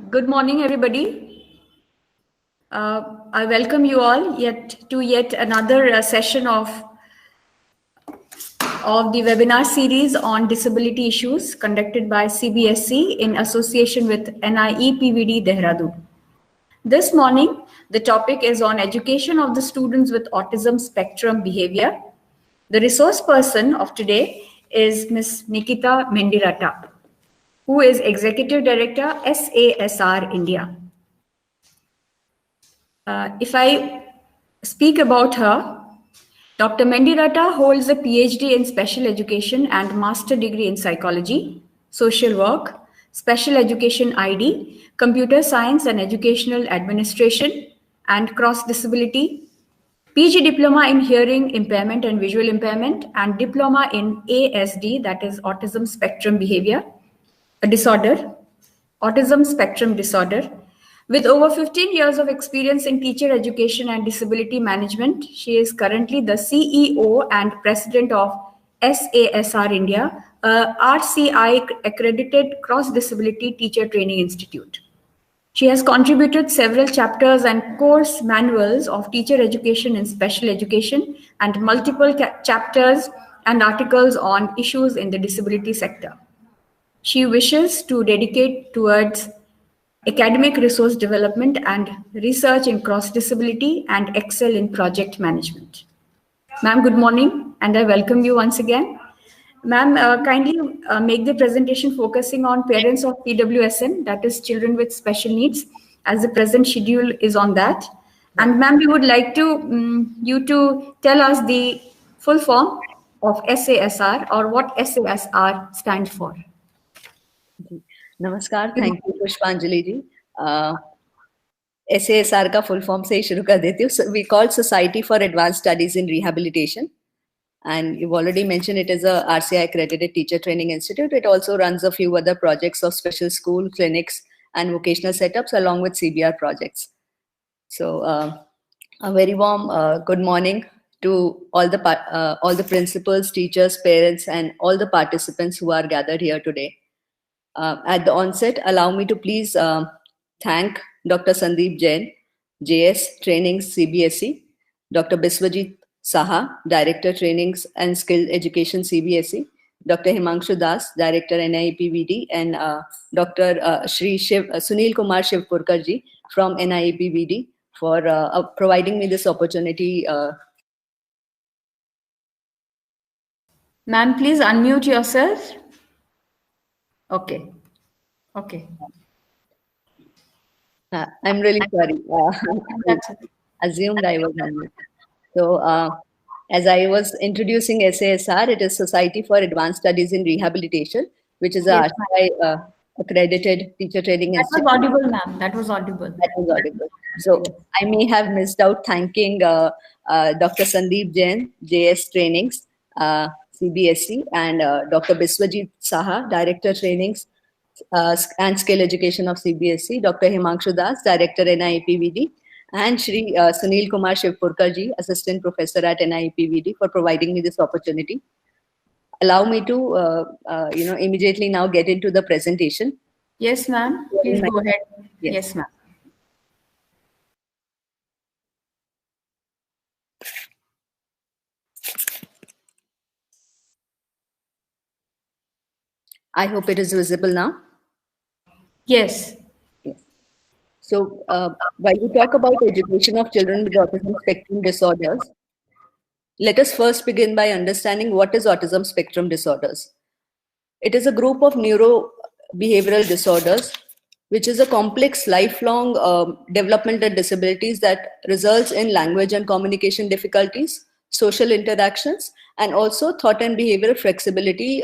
Good morning, everybody. I welcome you all to yet another session of the webinar series on disability issues conducted by CBSE in association with NIEPVD Dehradun. This morning, the topic is on education of the students with autism spectrum behavior. The resource person of today is Ms. Nikita Mendiratta, who is Executive Director, SASR India. If I speak about her, Dr. Mendiratta holds a PhD in special education and master degree in psychology, social work, special education ID, computer science and educational administration, and cross disability, PG diploma in hearing impairment and visual impairment, and diploma in ASD, that is Autism Spectrum Behavior, a disorder, Autism Spectrum Disorder. With over 15 years of experience in teacher education and disability management, she is currently the CEO and President of SASR India, a RCI accredited cross-disability teacher training institute. She has contributed several chapters and course manuals of teacher education in special education and multiple chapters and articles on issues in the disability sector. She wishes to dedicate towards academic resource development and research in cross-disability and excel in project management. Ma'am, good morning, and I welcome you once again. Ma'am, kindly make the presentation focusing on parents of PWSN, that is children with special needs, as the present schedule is on that. And ma'am, we would like to you to tell us the full form of SASR or what SASR stands for. नमस्कार, thank you पुष्पांजलि जी. SASR का full form से ही शुरू कर देती हूँ. We call Society for Advanced Studies in Rehabilitation, and you've already mentioned it is a RCI accredited teacher training institute. It also runs a few other projects of special school clinics and vocational setups along with CBR projects. So a very warm good morning to all the principals, teachers, parents, and all the participants who are gathered here today. At the onset, allow me to please thank Dr. Sandeep Jain, JS Trainings CBSE, Dr. Biswajit Saha, Director Trainings and Skill Education CBSE, Dr. Himanshu Das, Director NIEPVD, and Dr. Sunil Kumar Shivpurkar ji from NIEPVD for providing me this opportunity. Ma'am, please unmute yourself. Okay. I'm really sorry. Assumed I was unmuted. So, as I was introducing SASR, it is Society for Advanced Studies in Rehabilitation, which is a RCI accredited teacher training institute. That was audible, ma'am. That was audible. So, I may have missed out thanking Dr. Sandeep Jain, JS Trainings, CBSE, and Dr. Biswajit Saha, Director Trainings and Skill Education of CBSE, Dr. Himanshu Das, Director NIEPVD, and Shri Sunil Kumar Shivpurkar ji, Assistant Professor at NIEPVD, for providing me this opportunity. Allow me to immediately now get into the presentation. Yes, ma'am. Please go ahead. Yes ma'am. I hope it is visible now. Yes. So, while we talk about education of children with autism spectrum disorders, let us first begin by understanding what is autism spectrum disorders. It is a group of neurobehavioral disorders, which is a complex lifelong developmental disabilities that results in language and communication difficulties, social interactions, and also thought and behavioral flexibility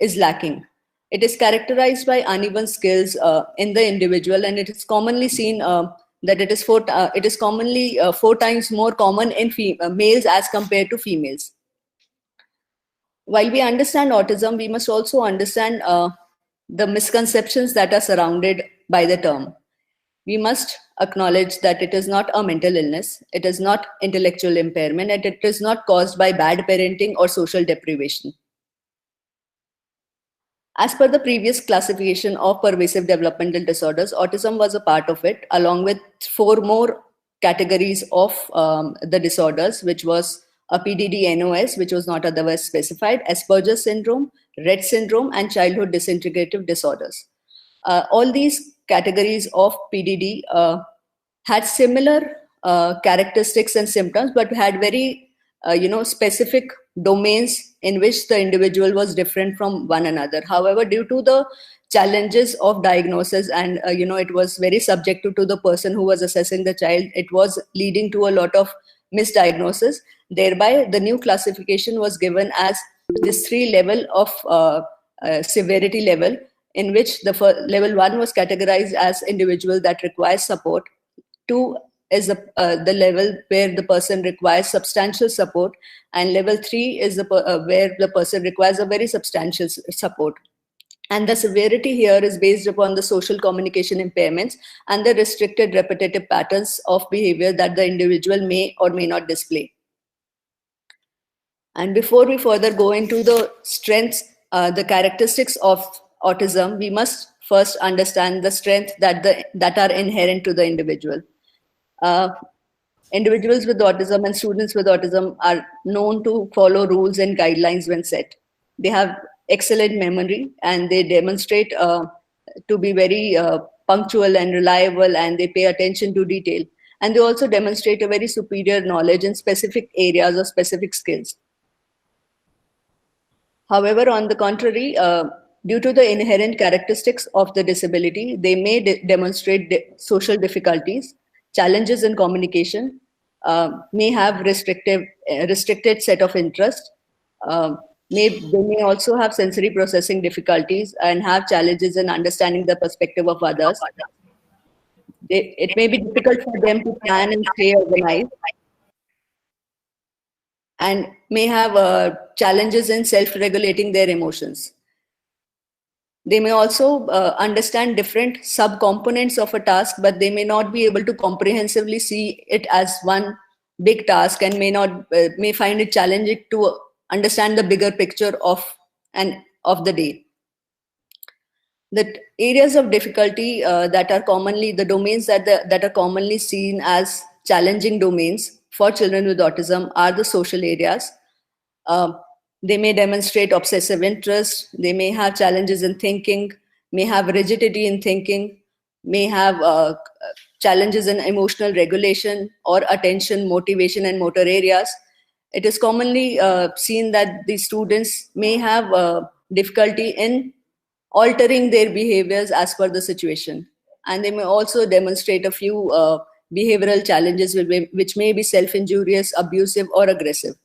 is lacking. It is characterized by uneven skills in the individual, and it is commonly seen that it is commonly 4 times more common in males as compared to females. While we understand autism, we must also understand the misconceptions that are surrounded by the term. We must acknowledge that it is not a mental illness, it is not intellectual impairment, and it is not caused by bad parenting or social deprivation. As per the previous classification of pervasive developmental disorders, autism was a part of it, along with four more categories of the disorders, which was a PDD-NOS, which was not otherwise specified, Asperger's syndrome, Rett syndrome, and childhood disintegrative disorders. All these categories of PDD had similar characteristics and symptoms, but had very specific domains in which the individual was different from one another. However, due to the challenges of diagnosis and it was very subjective to the person who was assessing the child, it was leading to a lot of misdiagnosis. Thereby, the new classification was given as this three level of severity level, in which the level 1 was categorized as individual that requires support. 2 is the level where the person requires substantial support, and level 3 is where the person requires a very substantial support. And the severity here is based upon the social communication impairments and the restricted repetitive patterns of behavior that the individual may or may not display. And before we further go into the strengths, the characteristics of autism, we must first understand the strengths that are inherent to the individual. Individuals with autism and students with autism are known to follow rules and guidelines when set. They have excellent memory, and they demonstrate to be very punctual and reliable, and they pay attention to detail. And they also demonstrate a very superior knowledge in specific areas or specific skills. However, on the contrary, due to the inherent characteristics of the disability, they may demonstrate social difficulties, challenges in communication, may have restricted set of interests, they may also have sensory processing difficulties and have challenges in understanding the perspective of others. It may be difficult for them to plan and stay organized, and may have challenges in self-regulating their emotions. They may also understand different subcomponents of a task, but they may not be able to comprehensively see it as one big task, and may find it challenging to understand the bigger picture of the day. The areas of difficulty that are commonly the domains that are commonly seen as challenging domains for children with autism are the social areas. They may demonstrate obsessive interest, they may have challenges in thinking, may have rigidity in thinking, may have challenges in emotional regulation or attention, motivation, and motor areas. It is commonly seen that the students may have difficulty in altering their behaviors as per the situation. And they may also demonstrate a few behavioral challenges which may be self-injurious, abusive, or aggressive.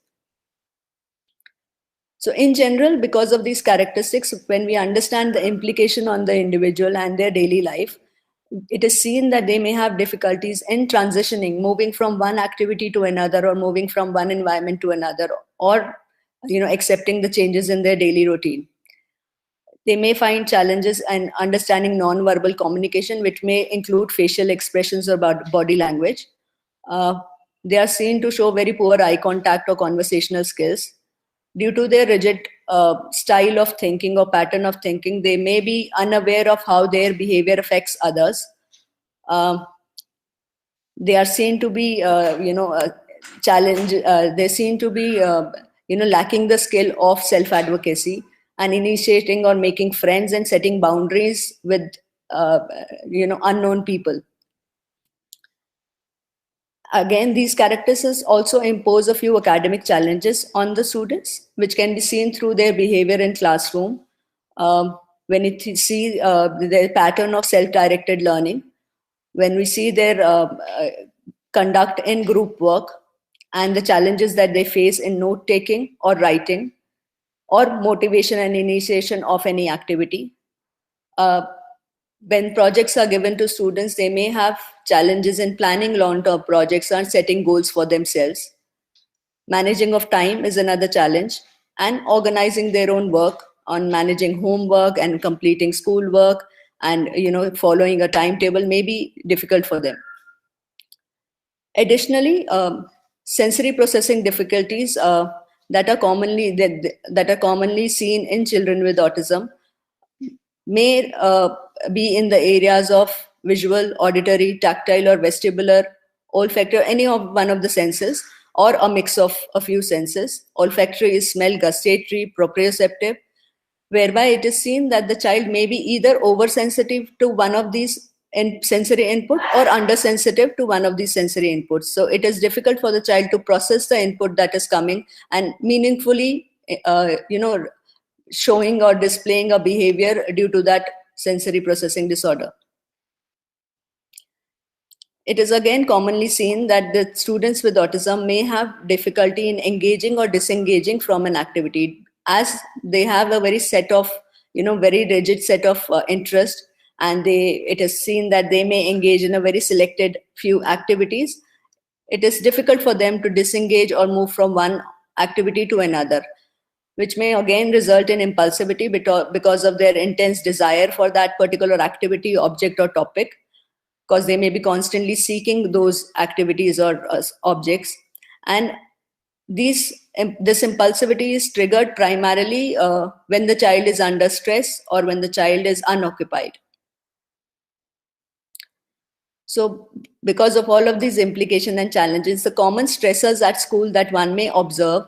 So in general, because of these characteristics, when we understand the implication on the individual and their daily life, it is seen that they may have difficulties in transitioning, moving from one activity to another, or moving from one environment to another, or accepting the changes in their daily routine. They may find challenges in understanding non-verbal communication, which may include facial expressions or body language. They are seen to show very poor eye contact or conversational skills. Due to their rigid style of thinking or pattern of thinking, they may be unaware of how their behavior affects others. They are seen to be, challenge. They seem to be, lacking the skill of self-advocacy and initiating or making friends and setting boundaries with, unknown people. Again, these characteristics also impose a few academic challenges on the students, which can be seen through their behavior in classroom. When we see their pattern of self-directed learning, when we see their conduct in group work, and the challenges that they face in note-taking or writing, or motivation and initiation of any activity. When projects are given to students, they may have challenges in planning long-term projects and setting goals for themselves. Managing of time is another challenge, and organizing their own work, on managing homework and completing schoolwork, and following a timetable may be difficult for them. Additionally, sensory processing difficulties that are commonly seen in children with autism may be in the areas of visual, auditory, tactile, or vestibular, olfactory, any of one of the senses, or a mix of a few senses. Olfactory is smell, gustatory, proprioceptive, whereby it is seen that the child may be either oversensitive to one of these sensory input or undersensitive to one of these sensory inputs. So it is difficult for the child to process the input that is coming and meaningfully, showing or displaying a behavior due to that sensory processing disorder. It is again commonly seen that the students with autism may have difficulty in engaging or disengaging from an activity, as they have a very set of, very rigid set of interest, and it is seen that they may engage in a very selected few activities. It is difficult for them to disengage or move from one activity to another, which may again result in impulsivity because of their intense desire for that particular activity, object, or topic, because they may be constantly seeking those activities or objects. And this impulsivity is triggered primarily when the child is under stress or when the child is unoccupied. So because of all of these implications and challenges, the common stressors at school that one may observe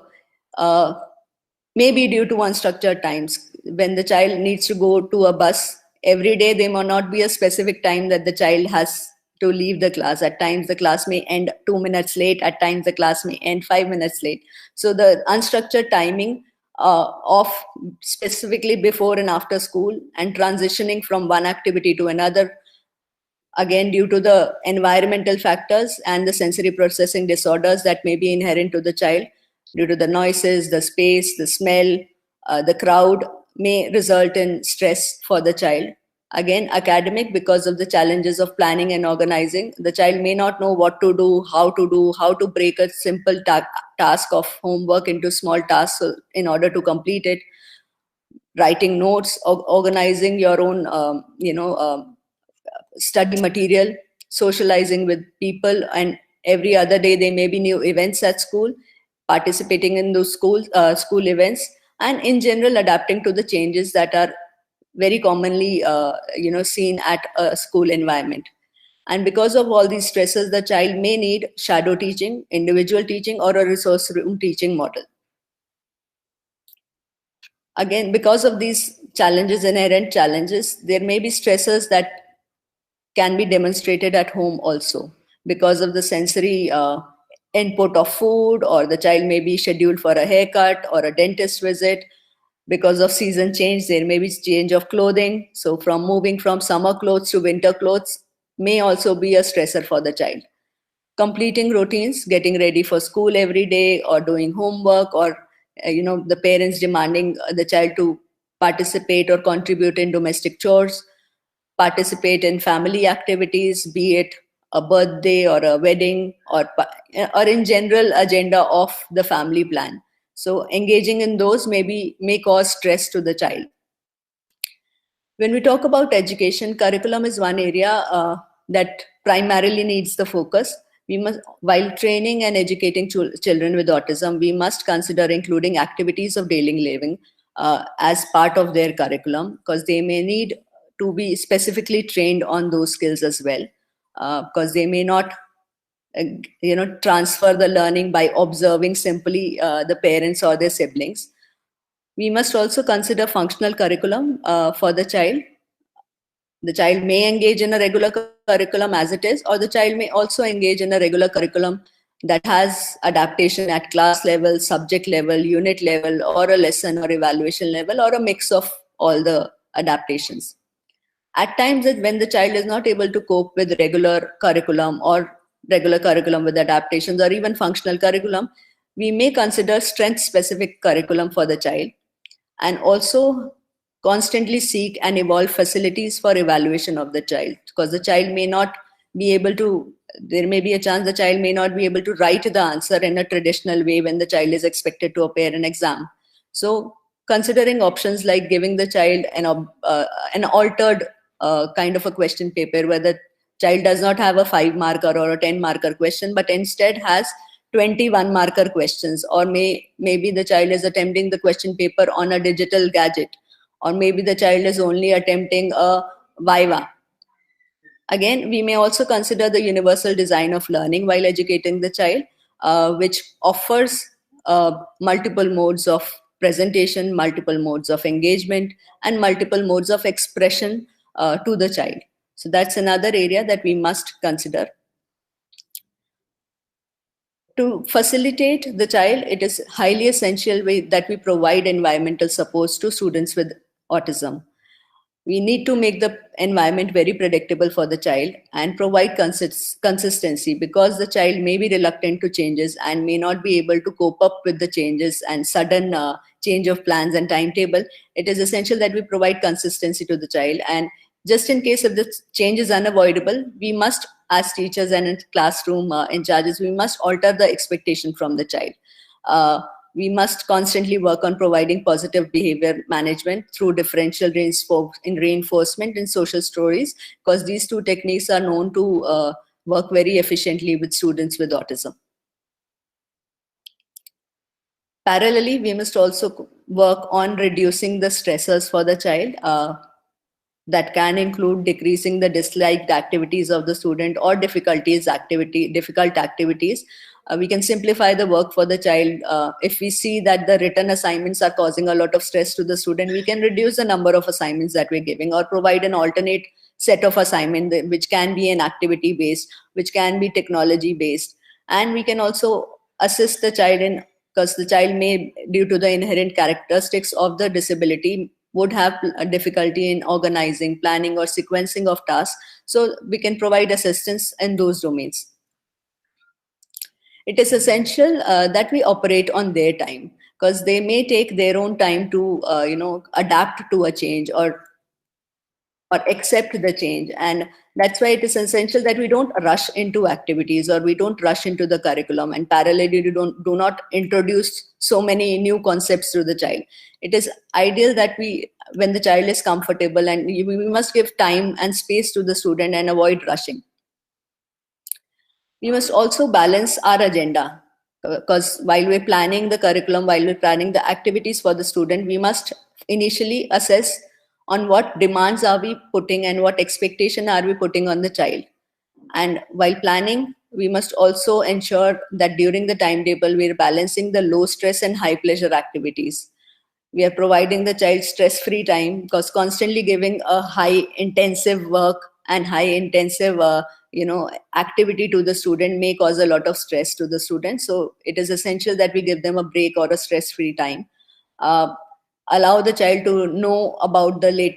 may be due to unstructured times. When the child needs to go to a bus every day, there may not be a specific time that the child has to leave the class. At times the class may end 2 minutes late, at times the class may end 5 minutes late. So the unstructured timing of specifically before and after school and transitioning from one activity to another, again due to the environmental factors and the sensory processing disorders that may be inherent to the child, due to the noises, the space, the smell, the crowd, may result in stress for the child. Again, academic, because of the challenges of planning and organizing, the child may not know what to do, how to break a simple task of homework into small tasks in order to complete it. Writing notes, organizing your own, study material, socializing with people, and every other day there may be new events at school, participating in those school events, and in general adapting to the changes that are very commonly seen at a school environment. And because of all these stresses, the child may need shadow teaching, individual teaching, or a resource room teaching model. Again, because of these challenges, inherent challenges, there may be stressors that can be demonstrated at home also, because of the sensory input of food, or the child may be scheduled for a haircut or a dentist visit. Because of season change, there may be change of clothing. So from moving from summer clothes to winter clothes may also be a stressor for the child. Completing routines, getting ready for school every day, or doing homework, or the parents demanding the child to participate or contribute in domestic chores, participate in family activities, be it a birthday or a wedding, or in general agenda of the family plan. So engaging in those may cause stress to the child. When we talk about education, curriculum is one area that primarily needs the focus. We must, while training and educating children with autism, we must consider including activities of daily living as part of their curriculum, because they may need to be specifically trained on those skills as well, because they may not transfer the learning by observing simply the parents or their siblings. We must also consider functional curriculum for the child. The child may engage in a regular curriculum as it is, or the child may also engage in a regular curriculum that has adaptation at class level, subject level, unit level, or a lesson or evaluation level, or a mix of all the adaptations. At times, when the child is not able to cope with regular curriculum, or regular curriculum with adaptations, or even functional curriculum, we may consider strength-specific curriculum for the child, and also constantly seek and evolve facilities for evaluation of the child, because the child may not be able to, there may be a chance the child may not be able to write the answer in a traditional way when the child is expected to appear in exam. So considering options like giving the child an altered kind of a question paper, where the child does not have a 5-marker or a 10-marker question, but instead has 21-marker questions, or maybe the child is attempting the question paper on a digital gadget, or maybe the child is only attempting a viva. Again, we may also consider the universal design of learning while educating the child, which offers multiple modes of presentation, multiple modes of engagement, and multiple modes of expression to the child. So that's another area that we must consider. To facilitate the child, it is highly essential that we provide environmental supports to students with autism. We need to make the environment very predictable for the child and provide consistency, because the child may be reluctant to changes and may not be able to cope up with the changes and sudden change of plans and timetable. It is essential that we provide consistency to the child, and just in case if the change is unavoidable, we must, as teachers and in classroom in charges, we must alter the expectation from the child. We must constantly work on providing positive behavior management through differential reinforcement and social stories, because these two techniques are known to work very efficiently with students with autism. Parallelly, we must also work on reducing the stressors for the child. That can include decreasing the disliked activities of the student or difficult activities. We can simplify the work for the child. If we see that the written assignments are causing a lot of stress to the student, we can reduce the number of assignments that we're giving, or provide an alternate set of assignment, which can be an activity based, which can be technology based. And we can also assist the child in, because the child may, due to the inherent characteristics of the disability, would have a difficulty in organizing, planning, or sequencing of tasks. So we can provide assistance in those domains. It is essential that we operate on their time, because they may take their own time to adapt to a change or accept the change. And that's why it is essential that we don't rush into activities, or we don't rush into the curriculum, and parallelly do not introduce so many new concepts to the child. It is ideal that when the child is comfortable, and we must give time and space to the student and avoid rushing. We must also balance our agenda, because while we're planning the curriculum, while we're planning the activities for the student, we must initially assess on what demands are we putting and what expectation are we putting on the child. And while planning, we must also ensure that during the timetable, we're balancing the low stress and high pleasure activities. We are providing the child stress-free time, because constantly giving a high intensive work and high intensive activity to the student may cause a lot of stress to the student. So it is essential that we give them a break or a stress-free time. Allow the child to know about the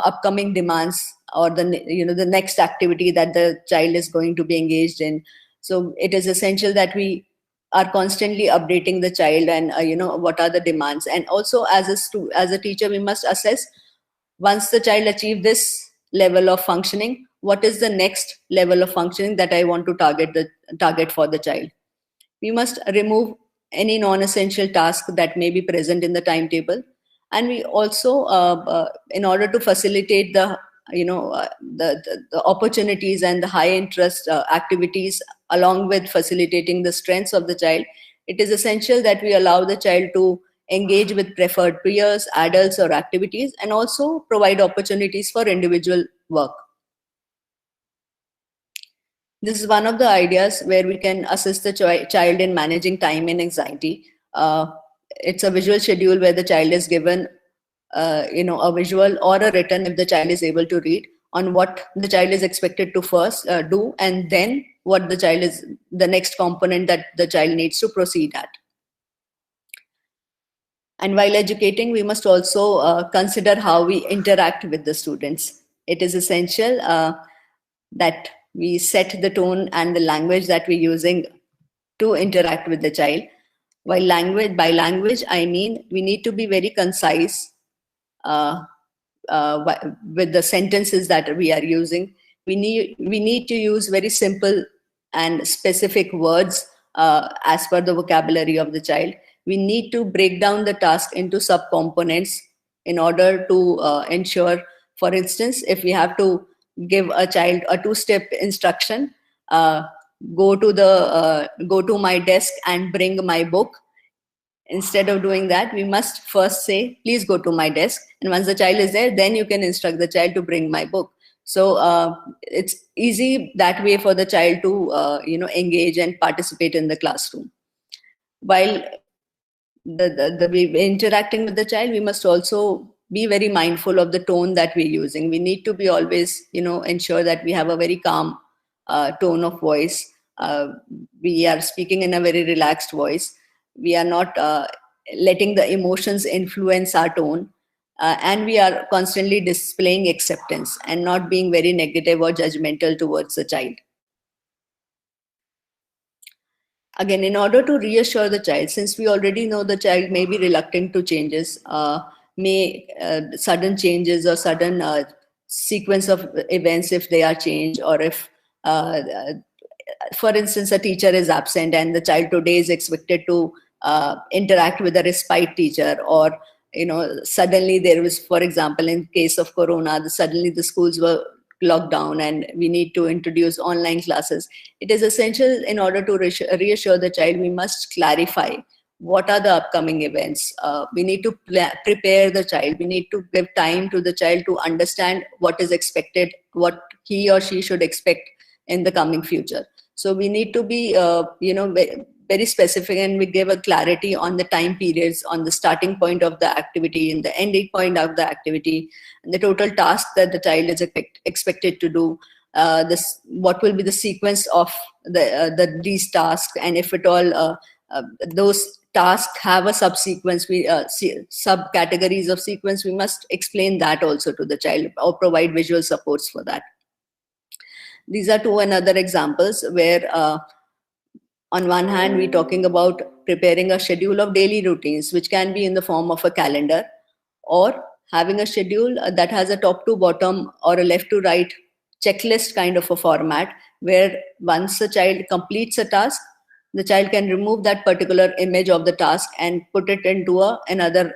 upcoming demands, or the next activity that the child is going to be engaged in. So it is essential that we are constantly updating the child, and what are the demands. And also, as a teacher, we must assess, once the child achieve this level of functioning, what is the next level of functioning that I want to target for the child. We must remove any non-essential task that may be present in the timetable. And we also, in order to facilitate the opportunities and the high interest activities, along with facilitating the strengths of the child, it is essential that we allow the child to engage with preferred peers, adults, or activities, and also provide opportunities for individual work. This is one of the ideas where we can assist the child in managing time and anxiety. It's a visual schedule where the child is given a visual or a written, if the child is able to read, on what the child is expected to first do, and then what the next component that the child needs to proceed at. And while educating, we must also consider how we interact with the students. It is essential that we set the tone and the language that we're using to interact with the child. By language, I mean we need to be very concise with the sentences that we are using. We need to use very simple and specific words as per the vocabulary of the child. We need to break down the task into subcomponents in order to ensure, for instance, if we have to give a child a two-step instruction, go to my desk and bring my book. Instead of doing that, we must first say, please go to my desk. And once the child is there, then you can instruct the child to bring my book. So it's easy that way for the child to, engage and participate in the classroom. While interacting with the child, we must also be very mindful of the tone that we're using. We need to be always, ensure that we have a very calm tone of voice. We are speaking in a very relaxed voice. We are not letting the emotions influence our tone. And we are constantly displaying acceptance and not being very negative or judgmental towards the child. Again, in order to reassure the child, since we already know the child may be reluctant to changes, sudden changes or sudden sequence of events, if they are changed, or if for instance, a teacher is absent and the child today is expected to interact with a respite teacher, or suddenly there was, for example, in case of corona, suddenly the schools were locked down and we need to introduce online classes. It is essential, in order to reassure the child, we must clarify what are the upcoming events. We need to prepare the child. We need to give time to the child to understand what is expected, what he or she should expect in the coming future. So we need to be, very specific, and we give a clarity on the time periods, on the starting point of the activity and the ending point of the activity, and the total task that the child is expected to do. What will be the sequence of these tasks, and if at all those tasks have a subsequence, subcategories of sequence, we must explain that also to the child or provide visual supports for that. These are two another examples where on one hand, we're talking about preparing a schedule of daily routines, which can be in the form of a calendar, or having a schedule that has a top to bottom or a left to right checklist kind of a format, where once the child completes a task, the child can remove that particular image of the task and put it into another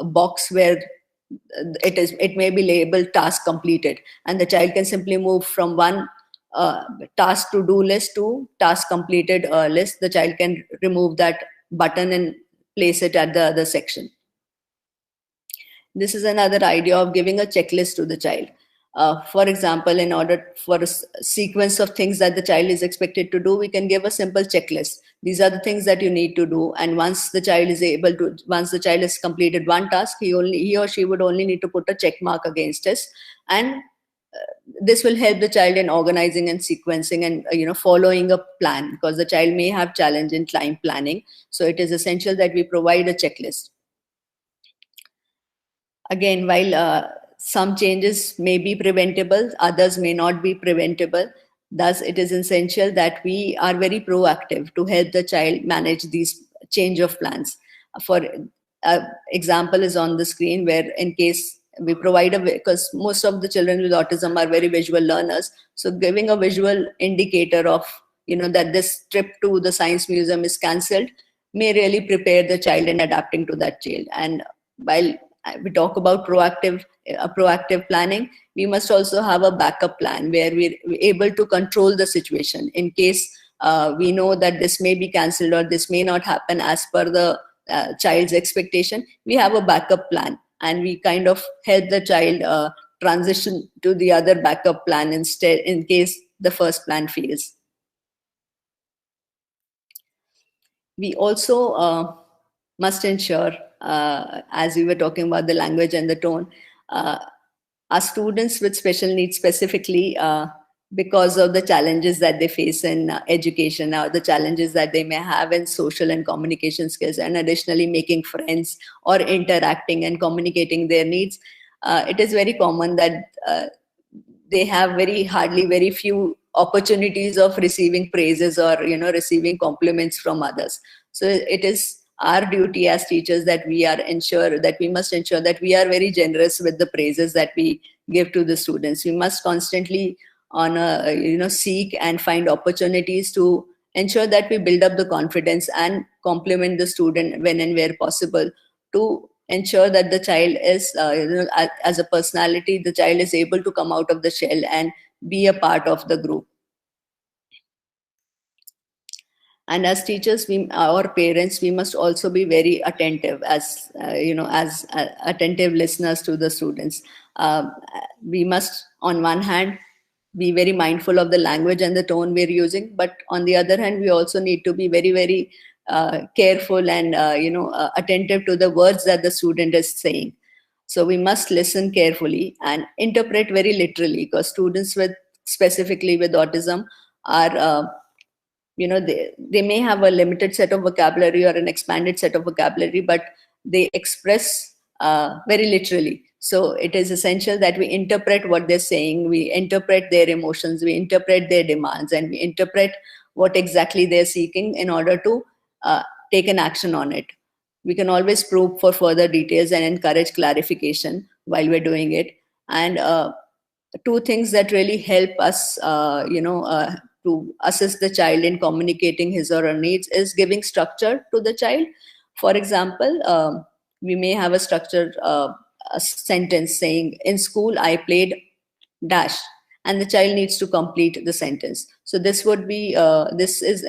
box where it may be labeled task completed, and the child can simply move from one task to do list to task completed list. The child can remove that button and place it at the other section. This is another idea of giving a checklist to the child. For example, in order for a sequence of things that the child is expected to do, we can give a simple checklist. These are the things that you need to do, and once the child has completed one task, he or she would only need to put a check mark against it, and this will help the child in organizing and sequencing and following a plan, because the child may have challenge in time planning. So it is essential that we provide a checklist. Again, while some changes may be preventable, others may not be preventable. Thus, it is essential that we are very proactive to help the child manage these change of plans. For example is on the screen, where in case we provide because most of the children with autism are very visual learners. So giving a visual indicator of, that this trip to the science museum is cancelled may really prepare the child in adapting to that child. And while we talk about proactive planning, we must also have a backup plan where we're able to control the situation in case we know that this may be cancelled or this may not happen as per the child's expectation. We have a backup plan, and we kind of help the child transition to the other backup plan instead, in case the first plan fails. We also must ensure, as we were talking about the language and the tone, our students with special needs specifically, because of the challenges that they face in education, or the challenges that they may have in social and communication skills, and additionally making friends or interacting and communicating their needs, it is very common that they have very few opportunities of receiving praises or receiving compliments from others. So it is our duty as teachers that we must ensure that we are very generous with the praises that we give to the students. We must constantly seek and find opportunities to ensure that we build up the confidence and compliment the student when and where possible, to ensure that the child is as a personality, the child is able to come out of the shell and be a part of the group. And as teachers, we our parents, we must also be very attentive, as attentive listeners to the students. We must, on one hand, be very mindful of the language and the tone we're using, but on the other hand, we also need to be very, very careful and attentive to the words that the student is saying. So we must listen carefully and interpret very literally, because students with, specifically with autism, are they may have a limited set of vocabulary or an expanded set of vocabulary, but they express very literally. So it is essential that we interpret what they're saying, we interpret their emotions, we interpret their demands, and we interpret what exactly they're seeking in order to take an action on it. We can always probe for further details and encourage clarification while we're doing it. And two things that really help us, to assist the child in communicating his or her needs is giving structure to the child. For example, we may have a structured a sentence saying, "In school, I played dash," and the child needs to complete the sentence. So this is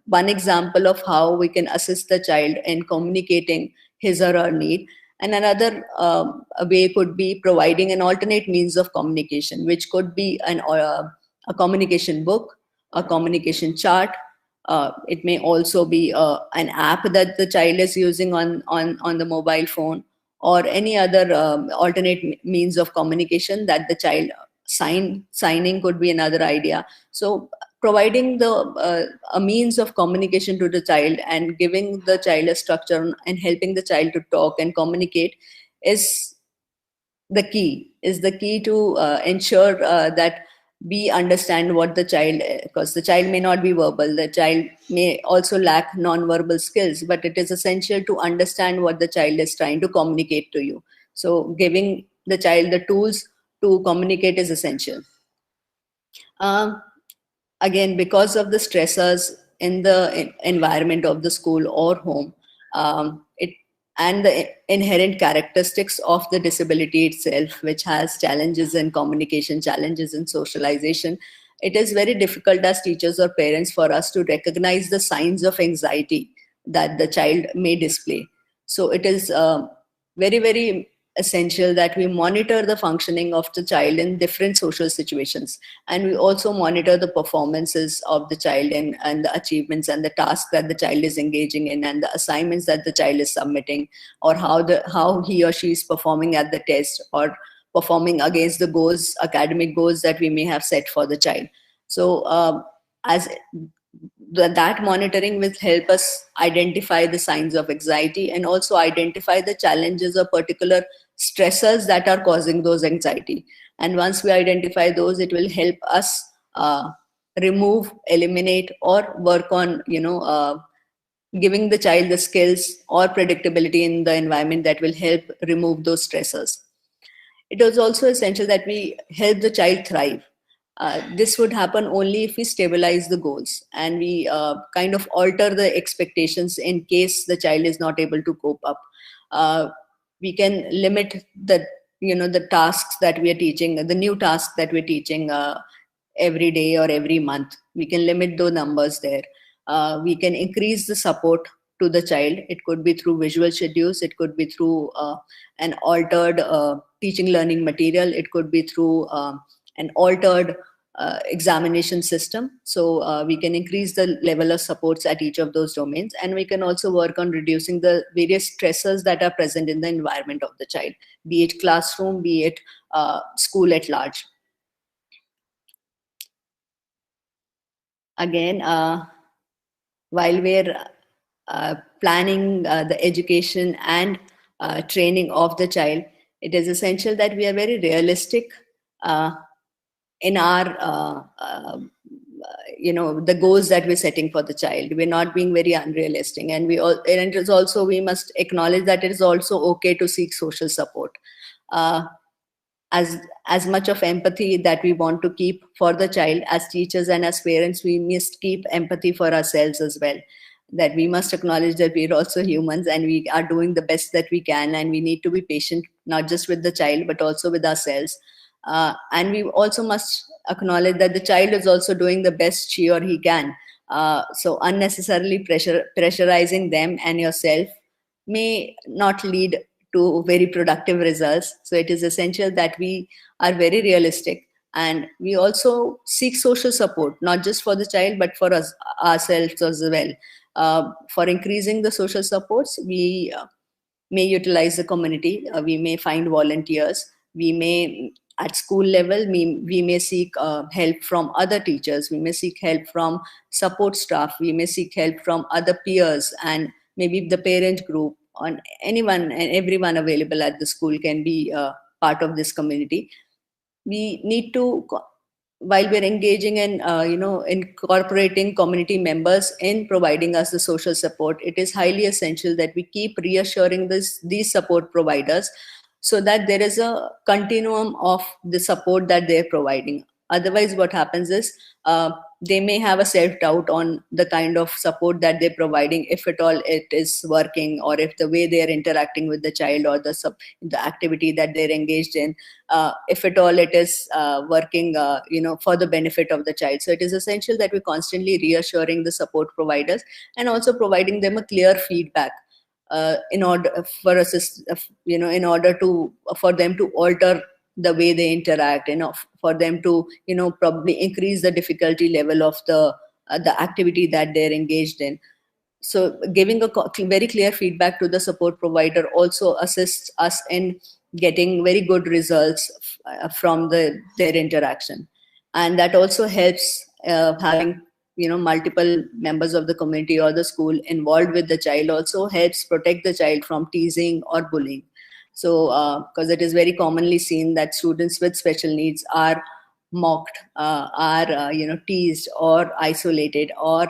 one example of how we can assist the child in communicating his or her need. And another way could be providing an alternate means of communication, which could be a communication book, a communication chart. It may also be an app that the child is using on the mobile phone, or any other alternate means of communication that the child signing could be another idea. So providing the a means of communication to the child and giving the child a structure and helping the child to talk and communicate is the key to ensure that we understand what the child, because the child may not be verbal, the child may also lack non-verbal skills, but it is essential to understand what the child is trying to communicate to you. So giving the child the tools to communicate is essential. um, Again, because of the stressors in the environment of the school or home, it and the inherent characteristics of the disability itself, which has challenges in communication, challenges in socialization, it is very difficult as teachers or parents for us to recognize the signs of anxiety that the child may display. So it is very, very essential that we monitor the functioning of the child in different social situations, and we also monitor the performances of the child and the achievements and the tasks that the child is engaging in and the assignments that the child is submitting, or how he or she is performing at the test or performing against the goals, academic goals that we may have set for the child. So as that monitoring will help us identify the signs of anxiety and also identify the challenges or particular stressors that are causing those anxiety. And once we identify those, it will help us remove, eliminate, or work on giving the child the skills or predictability in the environment that will help remove those stressors. It is also essential that we help the child thrive. This would happen only if we stabilize the goals and we kind of alter the expectations in case the child is not able to cope up. We can limit the tasks that we are teaching, the new tasks that we're teaching every day or every month. We can limit the numbers there. We can increase the support to the child. It could be through visual schedules, it could be through an altered teaching learning material, it could be through an altered examination system. So we can increase the level of supports at each of those domains, and we can also work on reducing the various stressors that are present in the environment of the child, be it classroom, be it school at large. Again, while we're planning the education and training of the child, it is essential that we are very realistic in our the goals that we're setting for the child. We're not being very unrealistic, and and it is also, we must acknowledge that it is also okay to seek social support. uh, as much of empathy that we want to keep for the child, as teachers and as parents, we must keep empathy for ourselves as well, that we must acknowledge that we're also humans and we are doing the best that we can, and we need to be patient not just with the child but also with ourselves. And we also must acknowledge that the child is also doing the best she or he can. So unnecessarily pressurizing them and yourself may not lead to very productive results. So it is essential that we are very realistic, and we also seek social support, not just for the child but for us ourselves as well. For increasing the social supports, we may utilize the community. We may find volunteers. We may, at school level, we may seek help from other teachers. We may seek help from support staff. We may seek help from other peers, and maybe the parent group, on anyone and everyone available at the school can be part of this community. We need to, while we're engaging in incorporating community members in providing us the social support, it is highly essential that we keep reassuring these support providers, so that there is a continuum of the support that they're providing. Otherwise, what happens is, they may have a self-doubt on the kind of support that they're providing, if at all it is working, or if the way they're interacting with the child, or the activity that they're engaged in, if at all it is working for the benefit of the child. So it is essential that we're constantly reassuring the support providers, and also providing them a clear feedback, in order for in order to, for them to alter the way they interact, for them to probably increase the difficulty level of the activity that they're engaged in. So giving a very clear feedback to the support provider also assists us in getting very good results from their interaction. And that also helps, having multiple members of the community or the school involved with the child also helps protect the child from teasing or bullying. So because it is very commonly seen that students with special needs are mocked, are teased or isolated, or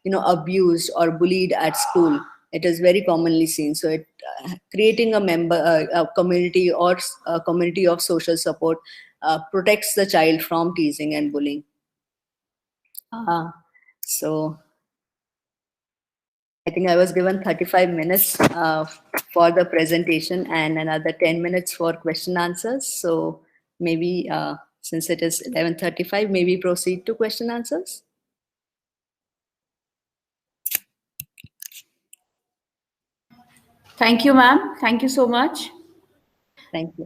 abused or bullied at school. It is very commonly seen. So creating a community, or a community of social support, protects the child from teasing and bullying. So I think I was given 35 minutes for the presentation, and another 10 minutes for question answers. So maybe since it is 11:35, maybe proceed to question answers. Thank you, ma'am. Thank you so much. Thank you.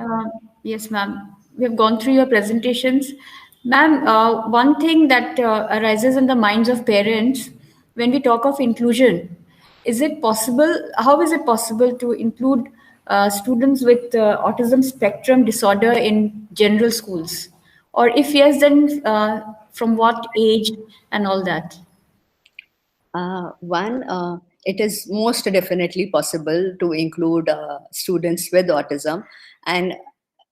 Yes, ma'am. We have gone through your presentations. Ma'am, one thing that arises in the minds of parents when we talk of inclusion, is it possible, how is it possible to include students with autism spectrum disorder in general schools? Or if yes, then from what age and all that? It is most definitely possible to include students with autism, and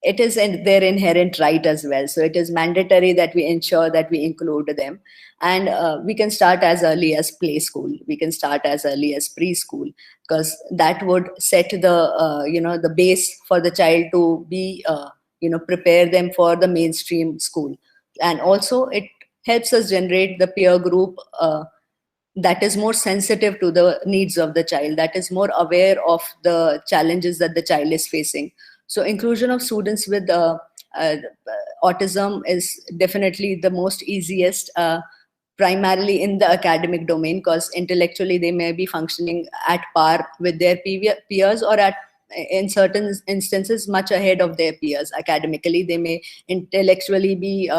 it is their inherent right as well. So it is mandatory that we ensure that we include them, and we can start as early as play school. We can start as early as preschool, because that would set the base for the child to be prepare them for the mainstream school, and also it helps us generate the peer group. That is more sensitive to the needs of the child, that is more aware of the challenges that the child is facing. So inclusion of students with uh, autism is definitely the most easiest, primarily in the academic domain, because intellectually they may be functioning at par with their peers, or in certain instances much ahead of their peers. Academically they may intellectually be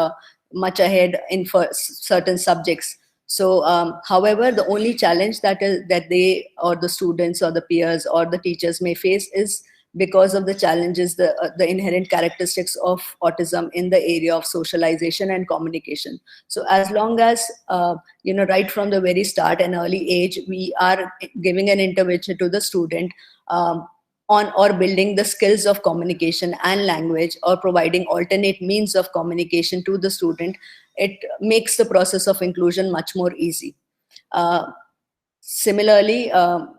much ahead in for certain subjects. So however, the only challenge that they, or the students or the peers or the teachers may face, is because of the challenges, the inherent characteristics of autism in the area of socialization and communication. So as long as right from the very start and early age, we are giving an intervention to the student, on or building the skills of communication and language, or providing alternate means of communication to the student, it makes the process of inclusion much more easy. Similarly,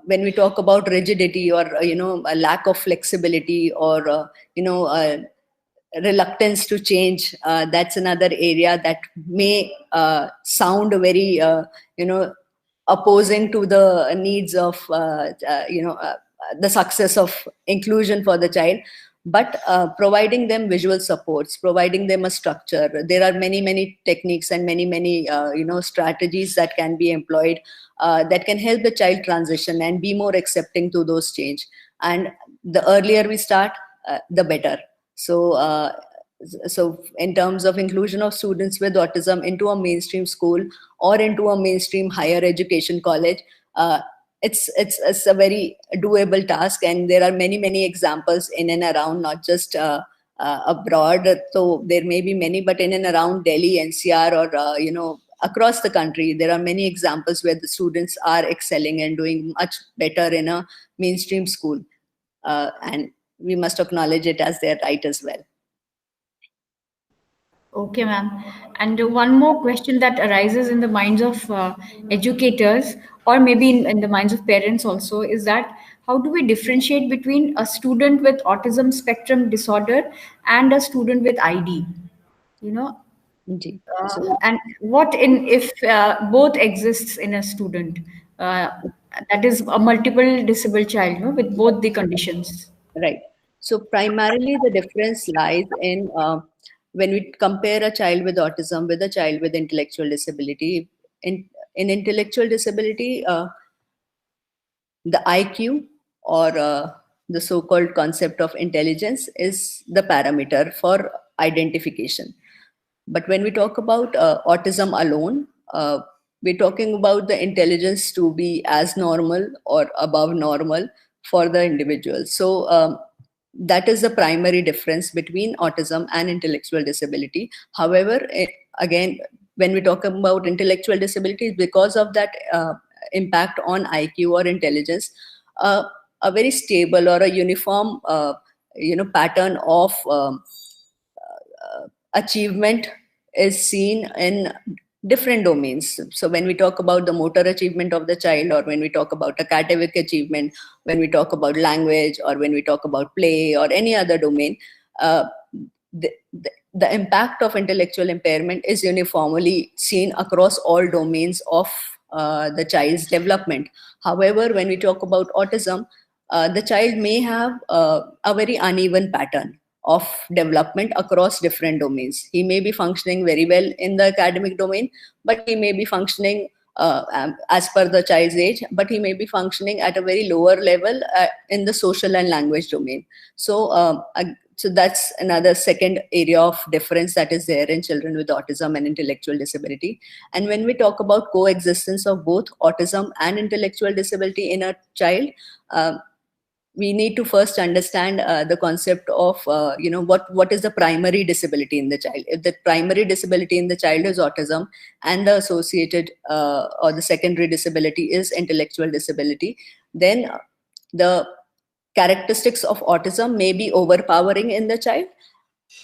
when we talk about rigidity, or a lack of flexibility, or reluctance to change, that's another area that may sound very opposing to the needs of the success of inclusion for the child. but providing them visual supports, providing them a structure. There are many techniques and many strategies that can be employed, that can help the child transition and be more accepting to those change. And the earlier we start, the better. So in terms of inclusion of students with autism into a mainstream school or into a mainstream higher education college, it's a very doable task, and there are many examples in and around, not just abroad. So there may be many, but in and around Delhi, NCR, or across the country, there are many examples where the students are excelling and doing much better in a mainstream school, and we must acknowledge it as their right as well. Okay, ma'am. And one more question that arises in the minds of educators, or maybe in the minds of parents also, is that how do we differentiate between a student with autism spectrum disorder and a student with ID? You know, Ji. So, and what in if both exists in a student, uh, that is a multiple disabled child, no, with both the conditions. right. So primarily the difference lies in when we compare a child with autism with a child with intellectual disability. In intellectual disability, the IQ, or the so-called concept of intelligence, is the parameter for identification. But when we talk about autism alone, we're talking about the intelligence to be as normal or above normal for the individual. So that is the primary difference between autism and intellectual disability. However, again, when we talk about intellectual disabilities, because of that impact on IQ or intelligence, a very stable or a uniform pattern of achievement is seen in different domains. So when we talk about the motor achievement of the child, or when we talk about academic achievement, when we talk about language, or when we talk about play or any other domain, uh, the impact of intellectual impairment is uniformly seen across all domains of the child's development. However, when we talk about autism, the child may have a very uneven pattern of development across different domains. He may be functioning very well in the academic domain, but he may be functioning as per the child's age, but he may be functioning at a very lower level in the social and language domain. So that's another second area of difference that is there in children with autism and intellectual disability. And when we talk about coexistence of both autism and intellectual disability in a child, we need to first understand the concept of what is the primary disability in the child. If the primary disability in the child is autism, and the associated or the secondary disability is intellectual disability, then the characteristics of autism may be overpowering in the child.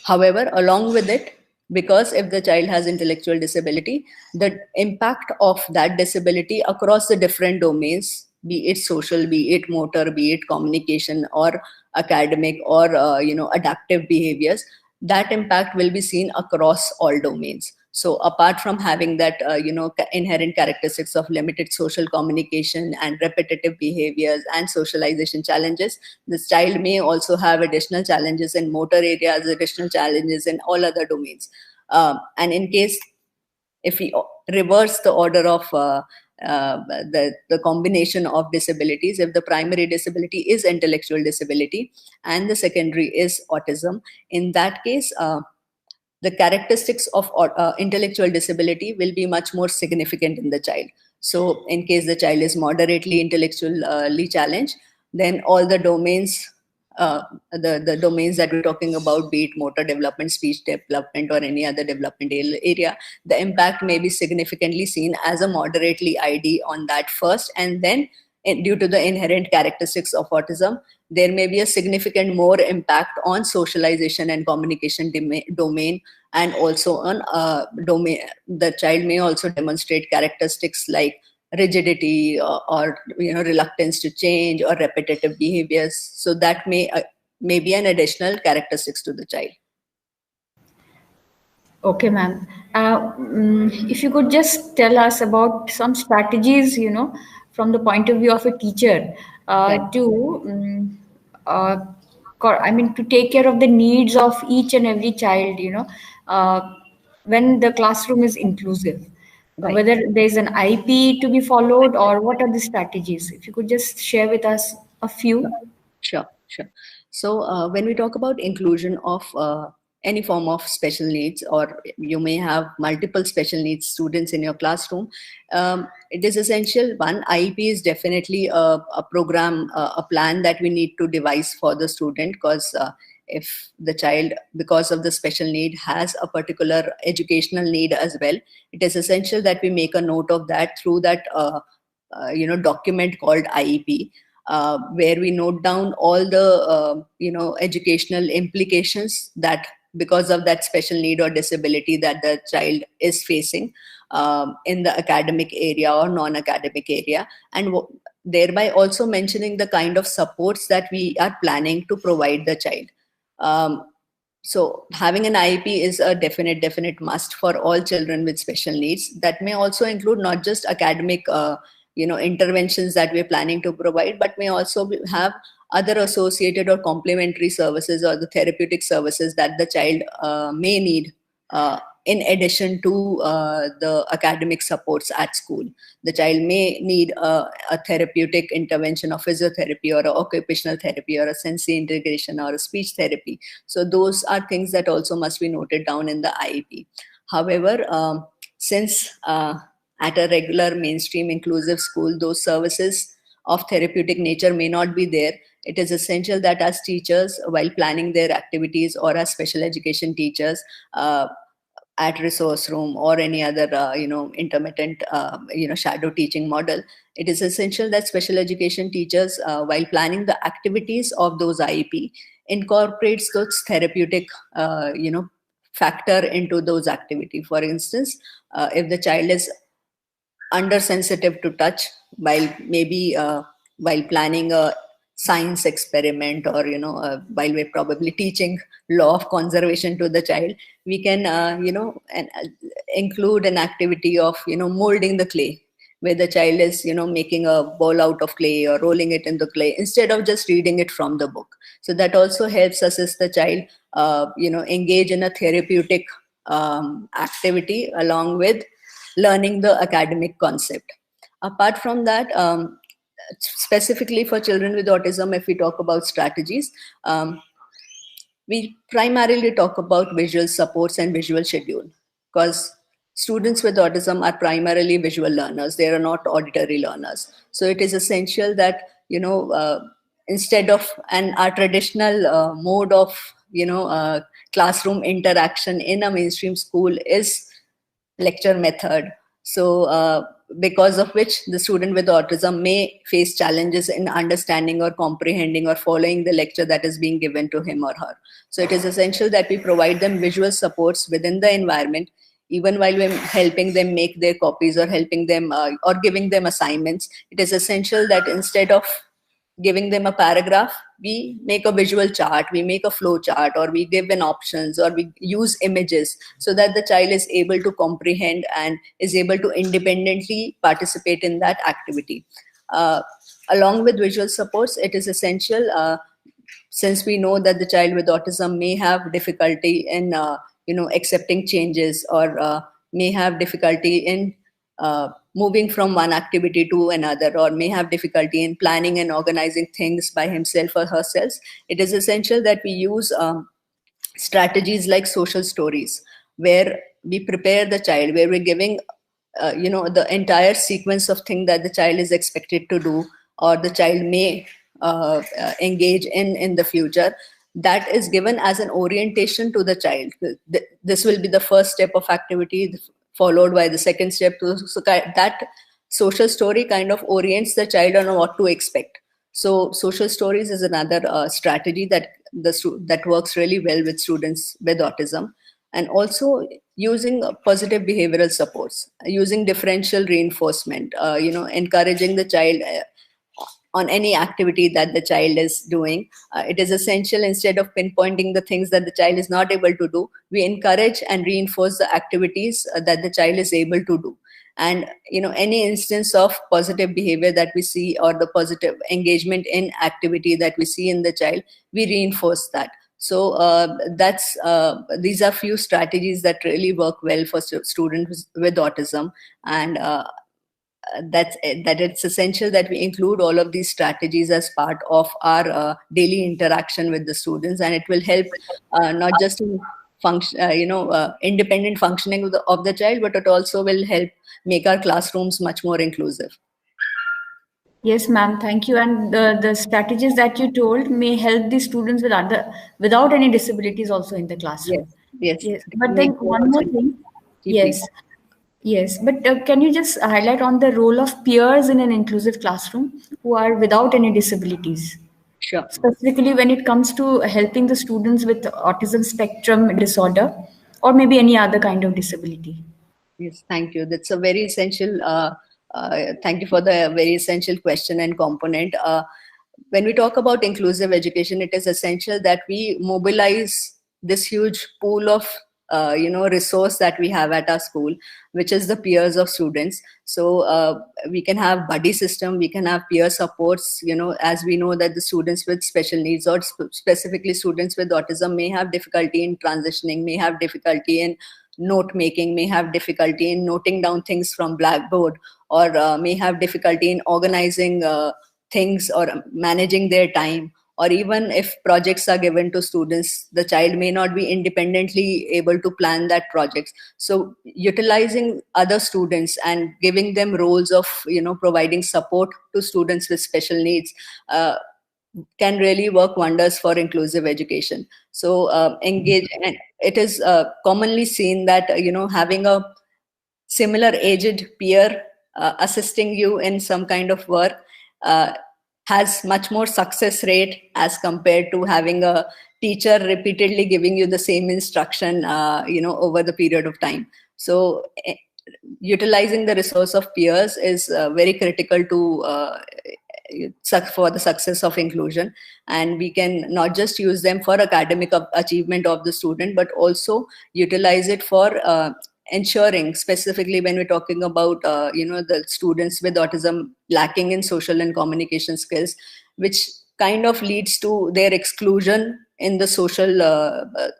However, along with it, because if the child has intellectual disability, the impact of that disability across the different domains, be it social, be it motor, be it communication, or academic, or adaptive behaviors, that impact will be seen across all domains. So apart from having that inherent characteristics of limited social communication and repetitive behaviors and socialization challenges, this child may also have additional challenges in motor areas, additional challenges in all other domains. And in case, if we reverse the order of the combination of disabilities, if the primary disability is intellectual disability and the secondary is autism, in that case, the characteristics of intellectual disability will be much more significant in the child. So in case the child is moderately intellectually challenged, then all the domains, the domains that we're talking about, be it motor development, speech development, or any other developmental area, the impact may be significantly seen as a moderately ID on that first, and then due to the inherent characteristics of autism, there may be a significant more impact on socialization and communication domain, and also on domain. The child may also demonstrate characteristics like rigidity, or reluctance to change, or repetitive behaviors. So that may be an additional characteristics to the child. Okay, ma'am. If you could just tell us about some strategies, from the point of view of a teacher, Right. to uh, to take care of the needs of each and every child, when the classroom is inclusive. Right. Whether there's an IP to be followed, or what are the strategies? If you could just share with us a few. Sure, sure. So when we talk about inclusion of any form of special needs, or you may have multiple special needs students in your classroom, it is essential. One, IEP is definitely a program, a plan that we need to devise for the student, because if the child, because of the special need, has a particular educational need as well, it is essential that we make a note of that through that document called IEP, where we note down all the educational implications that because of that special need or disability that the child is facing in the academic area or non-academic area, and thereby also mentioning the kind of supports that we are planning to provide the child. So having an IEP is a definite must for all children with special needs. That may also include not just academic interventions that we're planning to provide, but may also have other associated or complementary services or the therapeutic services that the child may need in addition to the academic supports at school. The child may need a therapeutic intervention of physiotherapy or a occupational therapy or a sensory integration or a speech therapy. So those are things that also must be noted down in the IEP. However, since at a regular mainstream inclusive school, those services of therapeutic nature may not be there, it is essential that as teachers, while planning their activities, or as special education teachers at resource room or any other intermittent shadow teaching model, it is essential that special education teachers, while planning the activities of those IEP, incorporates those therapeutic factor into those activity. For instance, if the child is undersensitive to touch, while maybe while planning a science experiment, or while we're probably teaching law of conservation to the child, we can include an activity of molding the clay, where the child is making a ball out of clay or rolling it in the clay instead of just reading it from the book. So that also helps assist the child engage in a therapeutic activity along with learning the academic concept. Apart from that, specifically for children with autism, if we talk about strategies, we primarily talk about visual supports and visual schedule, because students with autism are primarily visual learners. They are not auditory learners. So it is essential that instead of our traditional mode of classroom interaction in a mainstream school is lecture method. So because of which the student with autism may face challenges in understanding or comprehending or following the lecture that is being given to him or her. So it is essential that we provide them visual supports within the environment, even while we're helping them make their copies or helping them or giving them assignments. It is essential that instead of giving them a paragraph, we make a visual chart, we make a flow chart, or we give an options, or we use images, so that the child is able to comprehend and is able to independently participate in that activity. Along with visual supports, it is essential, since we know that the child with autism may have difficulty in accepting changes, or may have difficulty in moving from one activity to another, or may have difficulty in planning and organizing things by himself or herself. It is essential that we use strategies like social stories, where we prepare the child, where we're giving the entire sequence of things that the child is expected to do, or the child may engage in the future. That is given as an orientation to the child. This will be the first step of activity, followed by the second step. So that social story kind of orients the child on what to expect. So social stories is another strategy that works really well with students with autism. And also using positive behavioral supports, using differential reinforcement, encouraging the child on any activity that the child is doing. It is essential, instead of pinpointing the things that the child is not able to do, we encourage and reinforce the activities that the child is able to do. And any instance of positive behavior that we see, or the positive engagement in activity that we see in the child, we reinforce that. So that's these are few strategies that really work well for students with autism. And that it's essential that we include all of these strategies as part of our daily interaction with the students, and it will help not just in function independent functioning of the child, but it also will help make our classrooms much more inclusive. Yes, ma'am. Thank you. And the strategies that you told may help the students without any disabilities also in the classroom. Yes, Yes. it But can make then them one more also thing. deeply. Yes. Yes. But can you just highlight on the role of peers in an inclusive classroom who are without any disabilities? Sure. Specifically when it comes to helping the students with autism spectrum disorder or maybe any other kind of disability. Yes, thank you. That's a very essential. Thank you for the very essential question and component. When we talk about inclusive education, it is essential that we mobilize this huge pool of resource that we have at our school, which is the peers of students. So we can have buddy system, we can have peer supports. As we know that the students with special needs, or specifically students with autism, may have difficulty in transitioning, may have difficulty in note making, may have difficulty in noting down things from blackboard, or may have difficulty in organizing things or managing their time. Or even if projects are given to students, the child may not be independently able to plan that project. So utilizing other students and giving them roles of providing support to students with special needs can really work wonders for inclusive education. So engage, and it is commonly seen that having a similar aged peer assisting you in some kind of work uh, has much more success rate as compared to having a teacher repeatedly giving you the same instruction over the period of time. So utilizing the resource of peers is very critical to for the success of inclusion. And we can not just use them for academic achievement of the student, but also utilize it for ensuring, specifically when we're talking about the students with autism lacking in social and communication skills, which kind of leads to their exclusion in the social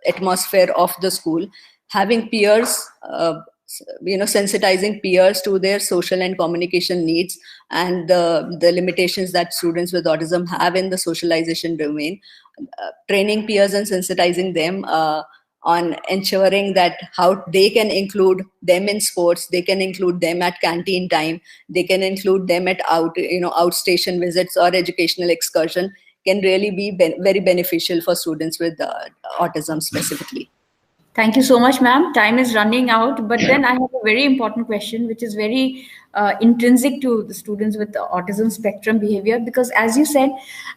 atmosphere of the school. Having peers, sensitizing peers to their social and communication needs, and the limitations that students with autism have in the socialization domain, training peers and sensitizing them on ensuring that how they can include them in sports, they can include them at canteen time, they can include them at outstation visits or educational excursion, can really be very beneficial for students with autism specifically. Thank you so much, ma'am. Time is running out, but then I have a very important question, which is very intrinsic to the students with the autism spectrum behavior, because as you said,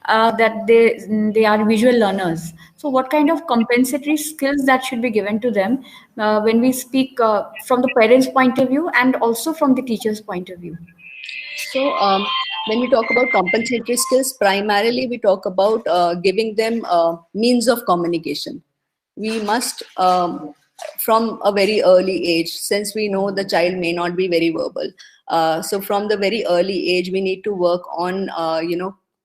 that they are visual learners. So, what kind of compensatory skills that should be given to them when we speak from the parents' point of view and also from the teacher's point of view? So, when we talk about compensatory skills, primarily we talk about giving them means of communication. We must, from a very early age, since we know the child may not be very verbal, so from the very early age, we need to work on,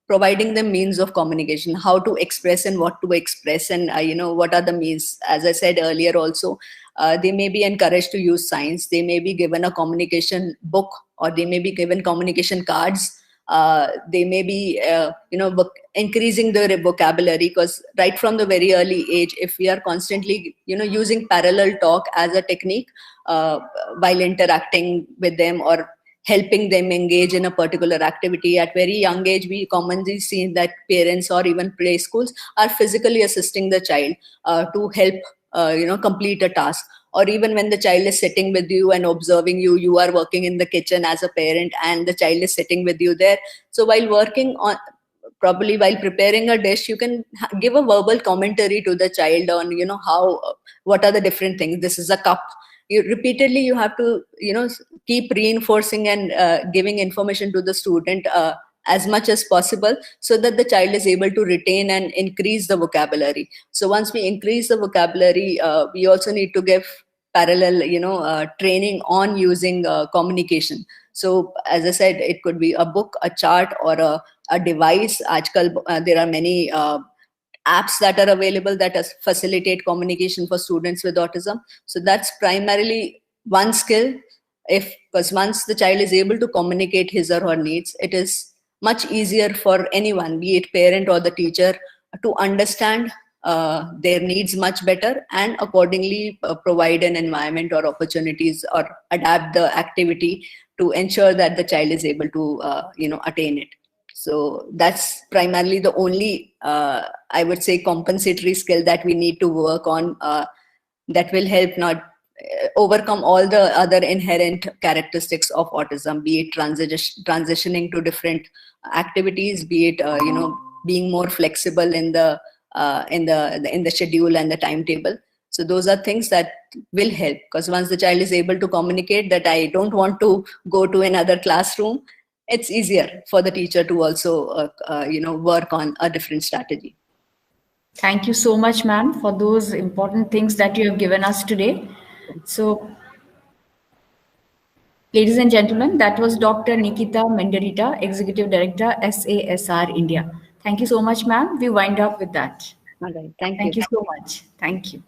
providing them means of communication, how to express and what to express, and what are the means. As I said earlier, also they may be encouraged to use signs. They may be given a communication book, or they may be given communication cards. They may be increasing their vocabulary, because right from the very early age, if we are constantly using parallel talk as a technique while interacting with them or helping them engage in a particular activity at very young age, we commonly see that parents or even play schools are physically assisting the child to help complete a task. Or even when the child is sitting with you and observing you, you are working in the kitchen as a parent and the child is sitting with you there. So while working on, probably while preparing a dish, you can give a verbal commentary to the child on how what are the different things. This is a cup. You repeatedly, you have to keep reinforcing and giving information to the student as much as possible, so that the child is able to retain and increase the vocabulary. So once we increase the vocabulary, we also need to give parallel, training on using communication. So as I said, it could be a book, a chart, or a device. Aajkal, there are many apps that are available that facilitate communication for students with autism. So that's primarily one skill. If because once the child is able to communicate his or her needs, it is much easier for anyone, be it parent or the teacher, to understand their needs much better, and accordingly provide an environment or opportunities or adapt the activity to ensure that the child is able to attain it. So that's primarily the only, I would say, compensatory skill that we need to work on, that will help not overcome all the other inherent characteristics of autism, be it transitioning to different activities, be it being more flexible in the schedule and the timetable. So those are things that will help, because once the child is able to communicate that I don't want to go to another classroom, it's easier for the teacher to also work on a different strategy. Thank you so much, ma'am, for those important things that you have given us today. So, ladies and gentlemen, that was Dr. Nikita Mendiratta, Executive Director, SASR India. Thank you so much, ma'am. We wind up with that. All right. Thank Thank you. you so much. Thank you.